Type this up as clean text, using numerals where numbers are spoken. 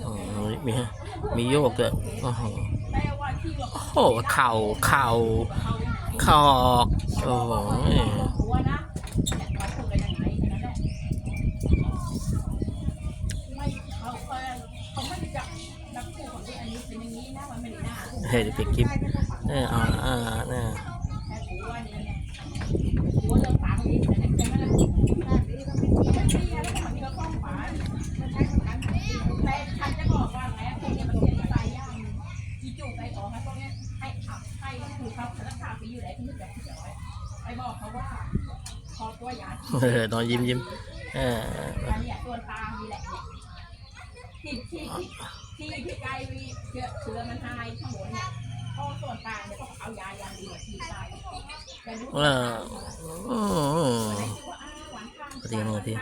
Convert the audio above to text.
อ๋อมีโยกด้วยโอ้โหโอ้โหเข่าคอกโอ้โหเฮ้ยเดี๋ยวปิดคลิปเนี่ยเนี่ยนอนยิ้มเออที่ใกล้เชื้อมันหายทั้งหมดเนี่ยพอส่วนต่างเนี่ยก็เอายาอย่างดีฉีดไปปฏิโมที